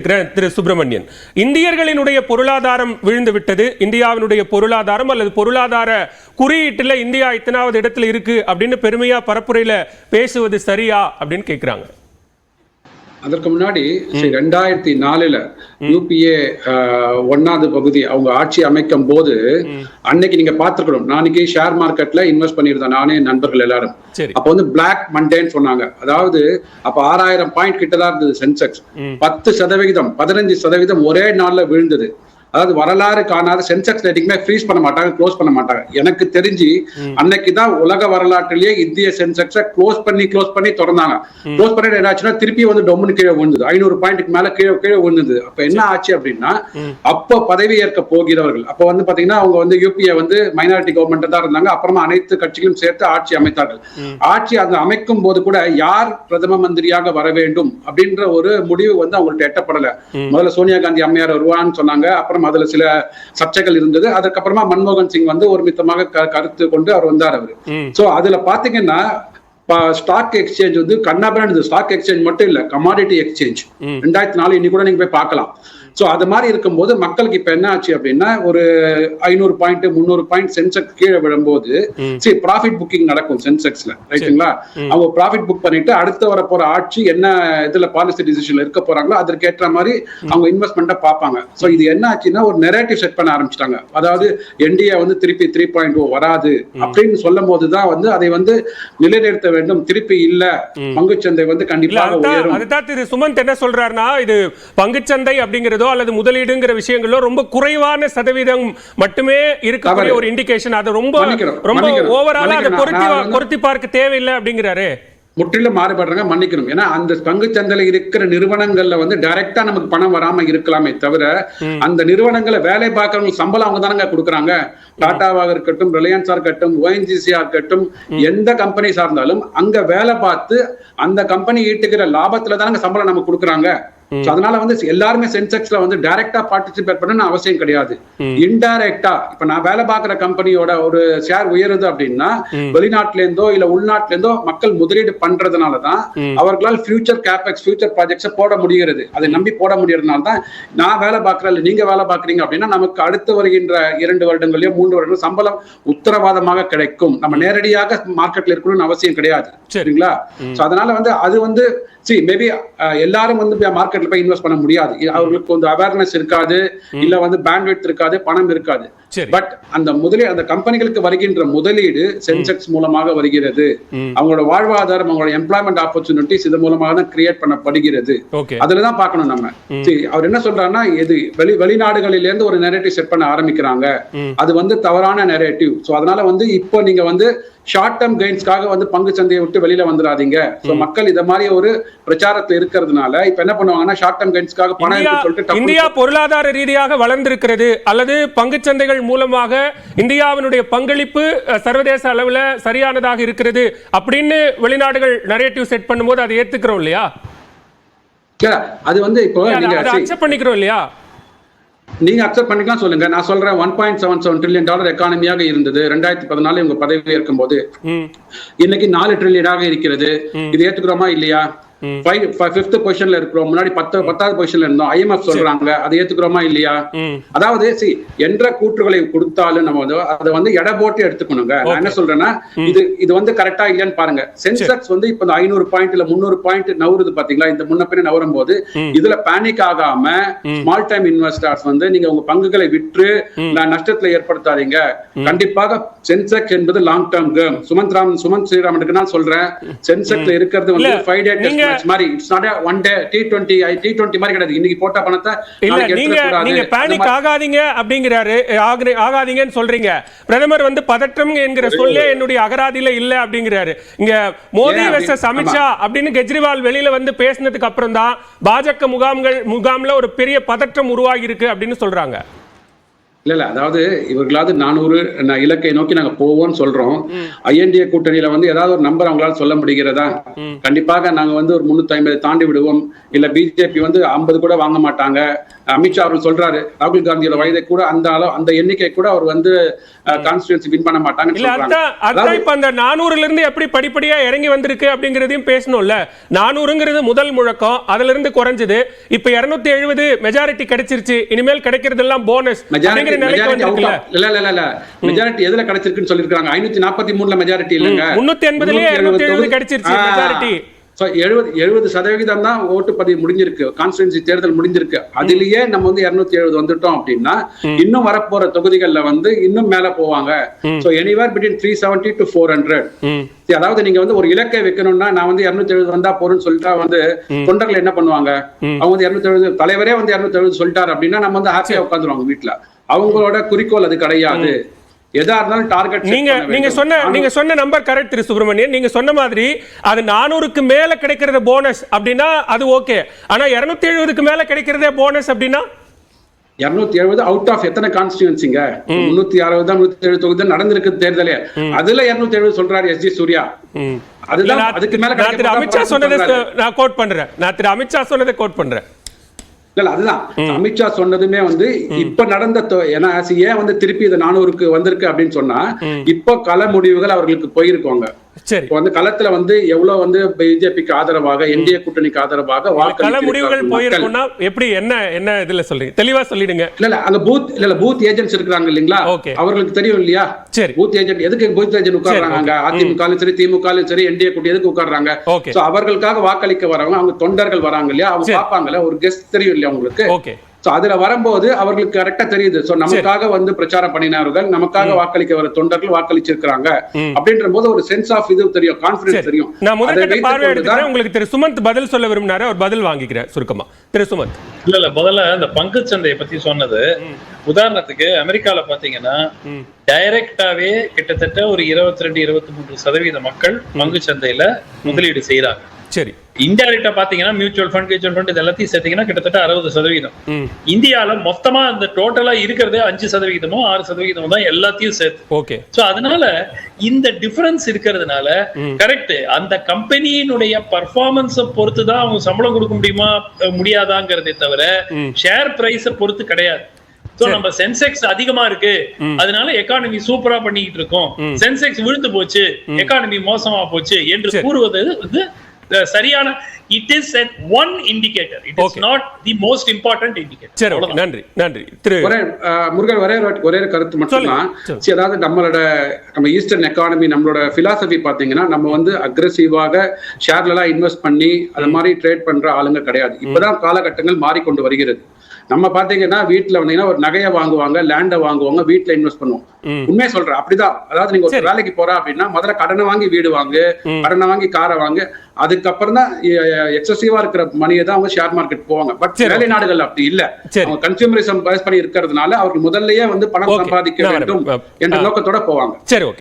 திரு சுப்பிரமணியன், இந்தியர்களினுடைய பொருளாதாரம் விழுந்து விட்டது. இந்தியாவினுடைய பொருளாதாரம் அல்லது பொருளாதார குறியீட்டுல இந்தியா இத்தனாவது இடத்துல இருக்கு அப்படின்னு பெருமையா பரப்புரையில பேசுவது சரியா அப்படின்னு கேக்குறாங்க. அதற்கு முன்னாடி 2004 யூபிஏ 1வது பகுதி அவங்க ஆட்சி அமைக்கும் போது அன்னைக்கு நீங்க பாத்துக்கணும், நாளைக்கு ஷேர் மார்க்கெட்ல இன்வெஸ்ட் பண்ணிருந்தோம் நானே நண்பர்கள் எல்லாரும். அப்ப வந்து பிளாக் மண்டேன்னு சொன்னாங்க. அதாவது அப்ப 6000 பாயிண்ட் கிட்டதான் இருந்தது சென்செக்ஸ். 10% 15% ஒரே நாள்ல விழுந்தது. அதாவது வரலாறு காணாத சென்செக்ஸ் ரேட்டிங்மே ஃப்ரீஸ் பண்ண மாட்டாங்க, க்ளோஸ் பண்ண மாட்டாங்க. எனக்கு தெரிஞ்சு அன்னைக்குதான் உலக வரலாற்றிலேயே இந்திய சென்செக்ஸை க்ளோஸ் பண்ணி திறந்தாங்க. க்ளோஸ் பண்ணி என்னாச்சுன்னா திருப்பி வந்து டொம்னு கீழே விழுந்தது, 500 பாயிண்ட்க்கு மேல கீழே விழுந்தது. அப்ப என்ன ஆச்சு அப்படின்னா, அப்ப பதவி ஏற்க போகிறவர்கள் அப்ப வந்து பாத்தீங்கன்னா அவங்க வந்து யூபிஏ வந்து மைனாரிட்டி கவர்மெண்ட் தான் இருந்தாங்க. அப்புறமா அனைத்து கட்சிகளும் சேர்த்து ஆட்சி அமைத்தார்கள். ஆட்சி அந்த அமைக்கும் போது கூட யார் பிரதம மந்திரியாக வர வேண்டும் அப்படின்ற ஒரு முடிவு வந்து அவங்கள்ட்ட எட்டப்படல. முதல்ல சோனியா காந்தி அம்மையார் வருவான்னு சொன்னாங்க. அப்புறம் அதுல சில சர்ச்சைகள் இருந்தது. அதுக்கப்புறமா மன்மோகன் சிங் வந்து ஒரு மித்தமாக கருத்து கொண்டு அவர் வந்தார். அவரு சோ அதுல பாத்தீங்கன்னா ஸ்டாக் எக்ஸ்சேஞ்ச் வந்து கண்ணாபிரான் ஸ்டாக் எக்ஸ்சேஞ்ச் மட்டும் இல்ல, கமாடிட்டி எக்ஸ்சேஞ்ச் 2004 இன்னைக்கு கூட நீங்க போய் பார்க்கலாம். சோ அது மாதிரி இருக்கும்போது மக்களுக்கு இப்ப என்ன ஆச்சு அப்படின்னா, ஒரு 500 பாயிண்ட் 300 பாயிண்ட் சென்செக்ஸ் கீழே விழும்போது சரி ப்ராஃபிட் புக்கிங் நடக்கும் சென்செக்ஸ்ல, ரைட்டுங்களா? அவங்க ப்ராஃபிட் புக் பண்ணிட்டு அடுத்து வர போற ஆட்சி என்ன இதுல பாலிசி டிசிஷன்ல இருக்க போறாங்களோ அதற்கு ஏற்ற மாதிரி அவங்க இன்வெஸ்ட்மெண்ட்டை பார்ப்பாங்க. சோ இது என்ன ஆச்சுன்னா ஒரு நெரேட்டிவ் செட் பண்ண ஆரம்பிச்சிட்டாங்க. அதாவது என்டிஏ வந்து திருப்பி 3.0 வராது அப்படின்னு சொல்லும் போதுதான் வந்து அதை வந்து நிலைநிறுத்த வேண்டும். திருப்பி இல்ல, பங்குச்சந்தை வந்து கண்டிப்பாக உயரும். அதுதான் திரு சுமந்த் என்ன சொல்றாருன்னா, இது பங்குச்சந்தை அப்படிங்கிறதோ அல்லது முதலீடுங்கிற விஷயங்களோ ரொம்ப குறைவான சதவீதம் மட்டுமே இருக்கக்கூடிய ஒரு இண்டிகேஷன். அது ரொம்ப ஓவராலா அதை பொருத்தி பார்க்க தேவையில்லை அப்படிங்கிறாரு. முற்றிலும் மாறுபடுறாங்க, மன்னிக்கணும். ஏன்னா அந்த பங்கு சந்தையில இருக்கிற நிறுவனங்கள்ல வந்து டைரக்டா நமக்கு பணம் வராம இருக்கலாமே தவிர, அந்த நிறுவனங்களை வேலை பார்க்கறவங்க சம்பளம் அவங்க தானங்க கொடுக்குறாங்க. டாட்டாவாக இருக்கட்டும், ரிலையன்ஸா இருக்கட்டும், ஓஎன்ஜிசியா இருக்கட்டும், எந்த கம்பெனி சார்ந்தாலும் அங்க வேலை பார்த்து அந்த கம்பெனி ஈட்டுக்கிற லாபத்துல தானங்க சம்பளம் நமக்கு கொடுக்குறாங்க. அதனால வந்து எல்லாருமே சென்செக்ஸ்ல வந்து டைரக்டா பார்ட்டிசிபேட் பண்ணணும்னு அவசியம் கிடையாது. இன்டைரக்டா இப்ப நான் வேலை பார்க்கிற கம்பெனியோட ஒரு ஷேர் உயருது அப்படின்னா வெளிநாட்டுல இருந்தோ இல்ல உள்நாட்டுல இருந்தோ மக்கள் முதலீடு பண்றதுனாலதான் அவர்களால் ஃபியூச்சர் கேபெக்ஸ் ஃபியூச்சர் ப்ராஜெக்ட்ஸ் போட முடிகிறது. அதை நம்பி போட முடியறதுனால தான் நான் வேலை பார்க்கறேன், நீங்க வேலை பார்க்கறீங்க அப்படின்னா நமக்கு அடுத்து வருகின்ற 2 வருடங்களையோ 3 வருடங்களோ சம்பளம் உத்தரவாதமாக கிடைக்கும். நம்ம நேரடியாக மார்க்கெட்ல இருக்கணும்னு அவசியம் கிடையாது, சரிங்களா? அதனால வந்து அது வந்து மேபி எல்லாரும் வந்து மார்க்கெட்ல போய் இன்வெஸ்ட் பண்ண முடியாது. அவங்களுக்கு கொஞ்சம் அவேர்னஸ் இருக்காது, இல்ல வந்து பேண்ட்விட்த் இருக்காது, பணம் இருக்காது. பட் அந்த கம்பெனிகளுக்கு வருகின்ற முதலீடு சென்செக்ஸ் மூலமாக வருகிறது. அவங்களோட வாழ்வாதாரம், அவங்களோட எம்ப்ளாய்மெண்ட் ஆப்பர்ச்சுனிட்டிஸ் இது மூலமாக தான் கிரியேட் பண்ணப்படுகிறது. அதுலதான் பார்க்கணும் நம்ம. அவர் என்ன சொல்றாருன்னா, இது வெளிநாடுகளில இருந்து ஒரு நெரேட்டிவ் செட் பண்ண ஆரம்பிக்கிறாங்க. அது வந்து தவறான நெரேட்டிவ். சோ அதனால வந்து இப்போ நீங்க வந்து ஷார்ட் டர்ம் கெயின்ஸ்க்காக வந்து பங்கு சந்தையை விட்டு வெளியில வந்துடாதீங்க. சோ மக்கள் இத மாதிரி ஒரு பிரச்சாரத்துல இருக்கிறதுனால இப்ப என்ன பண்ணுவாங்கன்னா, ஷார்ட் டர்ம் கெயின்ஸ்க்காக பணம் சொல்லிட்டு இந்தியா பொருளாதார ரீதியாக வளர்ந்திருக்கிறது அல்லது பங்கு சந்தைகள் மூலமாக இந்தியாவினுடைய பங்களிப்பு சர்வதேச அளவில் சரியானதாக இருக்கிறது அப்படின்னு வெளிநாடுகள் நரேட்டிவ் செட் பண்ணும்போது அதை ஏத்துக்கிறோம் இல்லையா? அது வந்து இப்போ நீங்க அக்செப்ட் பண்ணிக்கிறோம் இல்லையா? நீங்க அக்செப்ட் பண்ணிக்கலாம், சொல்லுங்க. நான் சொல்றேன் $1.77 trillion எக்கானமியாக இருந்தது 2014 இவங்க பதவி ஏற்கும் போது. இன்னைக்கு 4 ட்ரில்லியனாக இருக்கிறது. இது ஏத்துக்கிறோமா இல்லையா? 5th பொசிஷன்ல இருக்கிறோம், முன்னாடி 10வது பொசிஷன்ல இருந்தோம். IMF சொல்றாங்க, அதை ஏத்துக்கிறோமா இல்லையா? அதாவது என்ற கூற்றுகளை கொடுத்தாலும் நம்ம வந்து அதை வந்து எடை போட்டு எடுத்துக்கணுங்க. நான் என்ன சொல்றேன்னா, இது வந்து கரெக்டா இல்லையான்னு பாருங்க. சென்செக்ஸ் வந்து இப்ப 500 பாயிண்ட் இல்ல 300 பாயிண்ட் நவருது பாத்தீங்களா? இந்த முன்ன பின்ன நவரும் போது இதுல பேனிக் ஆகாம ஸ்மால் டைம் இன்வெஸ்டர்ஸ் வந்து நீங்க உங்க பங்குகளை விற்று நஷ்டத்துல ஏற்படுத்தாதீங்க. கண்டிப்பாக சென்செக்ஸ் என்பது லாங் டர்ம் கேம். சுமந்த் ஸ்ரீராமனுக்கு நான் சொல்றேன், சென்செக்ஸ்ல இருக்கிறது வந்து 5 டே மாதிரி. It's not a one day T20 மாதிரி கிடையாது. இன்னைக்கு போட்ட பணத்தை நீங்க பேனிக் ஆகாதீங்க அப்படிங்கறாரு, ஆகாதீங்கன்னு சொல்றீங்க. பிரதமர் வந்து பதற்றம் என்கிற சொல்லே என்னுடைய அகராதியில இல்ல அப்படிங்கறாரு. இங்க மோடி வெர்சஸ் அமித்ஷா அப்படின்னு கெஜ்ரிவால் வெளியில வந்து பேசினதுக்கு அப்புறம் தான் பாஜக முகாம்ல ஒரு பெரிய பதற்றம் உருவாகி இருக்கு அப்படின்னு சொல்றாங்க. இல்ல அதாவது இவர்களாவது 400 இலக்கை நோக்கி நாங்க போவோம்னு சொல்றோம். INDA கூட்டணியில வந்து ஏதாவது ஒரு நம்பர் அவங்களால சொல்ல முடிகிறதா? கண்டிப்பாக நாங்க வந்து ஒரு 350 தாண்டி விடுவோம். இல்ல பிஜேபி வந்து 50 கூட வாங்க மாட்டாங்க. அமித்ஷா அவர்கள் சொல்றாரு ராகுல் காந்தியோட வயதை கூட அந்த எண்ணிக்கை கூட அவர் வந்து கான்ஸ்டிடியூன்சி வின் பண்ண மாட்டாங்கன்னு சொல்றாங்க. அதான் இப்ப அந்த 400ல இருந்து எப்படி படிப்படியா இறங்கி வந்திருக்கு அப்படிங்கறதையும் பேசணும்ல. 400ங்கிறது முதல் முழக்கம், அதுல இருந்து குறைஞ்சது, இப்ப 270 மெஜாரிட்டி கிடைச்சிருச்சு, இனிமேல் கிடைக்கிறது எல்லாம் போனஸ் அப்படிங்கிற நிலைக்கு வந்திருக்குல. இல்ல மெஜாரிட்டி எதுல கிடைச்சிருக்குன்னு சொல்லிருக்காங்க. 543ல மெஜாரிட்டி இல்லங்க, 380லயே 270 கிடைச்சிருச்சு மெஜாரிட்டி. 70% தான் ஓட்டு பதிவு முடிஞ்சிருக்கு, கான்ஸ்டிடியூன்சி தேர்தல் முடிஞ்சிருக்கு. அதுலயே நம்ம வந்து 270 வந்துட்டோம் அப்படின்னா இன்னும் வரப்போற தொகுதிகள்ல வந்து இன்னும் மேல போவாங்க. So anywhere between 370 to 400. அதாவது நீங்க வந்து ஒரு இலக்கை வைக்கணும்னா நான் வந்து 270 வந்தா போறேன்னு சொல்லிட்டா வந்து தொண்டர்கள் என்ன பண்ணுவாங்க? அவங்க வந்து 270 தலைவரே வந்து 270 சொல்லிட்டாரு அப்படின்னா நம்ம வந்து ஹாப்பியா உட்காந்துருவாங்க வீட்டுல. அவங்களோட குறிக்கோள் அது கிடையாது. எதா இருந்தாலும் டார்கெட் நீங்க சொன்ன நம்பர் கரெக்ட் திரு சுப்பிரமணியன். நீங்க சொன்ன மாதிரி அது 400க்கு மேல கிடைக்கிறது போனஸ் அப்படின்னா அது ஓகே. ஆனா 270க்கு மேல கிடைக்கிறதே போனஸ் அப்படின்னா 270 அவுட் ஆஃப் எத்தனை கான்ஸ்டிடியூன்சிங்க? 360 தான் 370 தொகுதி நடந்திருக்கு தேர்தலே. அதுல 270 சொல்றாரு எஸ்ஜி சூர்யா. அதுதான் அதுக்கு மேல திரு அமித்ஷா சொன்னதை நான் கோட் பண்றேன். நான் திரு அமித்ஷா சொன்னதை கோட் பண்றேன். இல்ல அதுதான் அமித்ஷா சொன்னதுமே வந்து இப்ப நடந்த ஏன் வந்து திருப்பி இது 400க்கு வந்திருக்கு அப்படின்னு சொன்னா இப்ப கள முடிவுகள் அவர்களுக்கு போயிருக்காங்க. வந்து களத்துல வந்து எவ்வளவு வந்து பிஜேபிக்கு ஆதரவாக என்டிஏ கூட்டணிக்கு ஆதரவாக முடிவுகள் போயிருக்கும்னா எப்படி என்ன இதுல சொல்றீங்க? தெளிவா சொல்லிடுங்க. இல்ல அங்க பூத் ஏஜென்ட்ஸ் இருக்காங்க இல்லீங்களா, அவர்களுக்கு தெரியும் இல்லையா? பூத் ஏஜென்ட் எதுக்கு பூத் ஏஜென்ட் உட்கார்றாங்க? அதிமுக சரி திமுக சரி என்டிஏ கூட்டணி எதுக்கு உட்கார்றாங்க? அவர்களுக்காக வாக்களிக்க வரவங்க அவங்க தொண்டர்கள் வராங்க இல்லையா, அவங்க பாப்பாங்கல்ல, ஒரு கெஸ்ட் தெரியும் இல்லையா உங்களுக்கு? அதுல வரும்போது அவர்களுக்கு கரெக்டா தெரியுது. சோ நமக்காக வந்து பிரச்சாரம் பண்ணினார்கள், நமக்காக வாக்களிக்க வர தொண்டர்கள் வாக்களிச்சிருக்காங்க அப்படின்ற போது ஒரு சென்ஸ் ஆஃப் இது தெரியும், கான்ஃபிடன்ஸ் தெரியும். நான் முதல்ல பார்வையிடுறேன். உங்களுக்கு திரு சுமந்த் பதில் சொல்ல விரும்பினாரு, அவர் பதில் வாங்கிக்கிறேன் சுருக்கமா. திரு சுமந்த். இல்ல முதல்ல இந்த பங்கு சந்தையை பத்தி சொன்னது, உதாரணத்துக்கு அமெரிக்கால பாத்தீங்கன்னா டைரக்டாவே கிட்டத்தட்ட ஒரு 22-23% மக்கள் பங்கு சந்தையில முதலீடு செய்யறாங்க. சரி. இன்டைரக்டா பாத்தீங்கன்னா மியூச்சுவல் ஃபண்ட் இது எல்லாத்தையும் சேர்த்தீங்கன்னா கிட்டத்தட்ட 60%. இந்தியால மொத்தமா அந்த டோட்டலா இருக்கிறதே 5%, 6% தான் எல்லாத்தையும் சேர்த்து. ஓகே. சோ அதனால இந்த டிஃபரன்ஸ் இருக்கிறதுனால கரெக்ட் அந்த கம்பெனியினுடைய பர்ஃபார்மன்ஸ பொறுத்து தான் அவங்க சம்பளம் கொடுக்க முடியாதாங்கிறதே தவிர ஷேர் பிரைஸ பொறுத்து கிடையாது. நம்ம சென்செக்ஸ் அதிகமா இருக்கு, அதனால எக்கானமி சூப்பரா பண்ணிட்டு இருக்கோம், சென்செக்ஸ் விழுந்து போச்சு, எக்கானமி மோசமா போச்சு என்று கூறுவது வந்து சரியான it is one indicator, it is not the most important indicator. சரி, நன்றி நன்றி. முருகன் ஒரே கருத்து மட்டும்தான். அதாவது நம்ம ஈஸ்டர்ன் எக்கானமி நம்மளோட பிலாசபி பாத்தீங்கன்னா நம்ம வந்து அக்ரெசிவாக ஷேர்ல எல்லாம் இன்வெஸ்ட் பண்ணி அது மாதிரி ட்ரேட் பண்ற ஆளுங்க கிடையாது. இப்பதான் காலகட்டங்கள் மாறிக்கொண்டு வருகிறது. நம்ம பாத்தீங்கன்னா வீட்டுல வந்தீங்கன்னா ஒரு நகையை வாங்குவாங்க, லேண்ட வாங்குவாங்க, வீட்டுல இன்வெஸ்ட் பண்ணுவோம். உண்மையை சொல்றேன், அப்படிதான். அதாவது நீங்க ஒரு வேலைக்கு போறா அப்படின்னா முதல்ல கடனை வாங்கி வீடு வாங்கு, கடனை வாங்கி காரை வாங்கு, அதுக்கப்புறம் தான் எக்ஸசிவா இருக்கிற மணியை தான் அவங்க ஷேர் மார்க்கெட் போவாங்க. பட் வேலை நாடுகள் அப்படி இல்ல, அவங்க கன்சியூமரிசம் பேஸ் பண்ணி இருக்கிறதுனால அவர்கள் முதல்லயே வந்து பணம் சம்பாதிக்க வேண்டும் என்ற நோக்கத்தோட போவாங்க. சரி.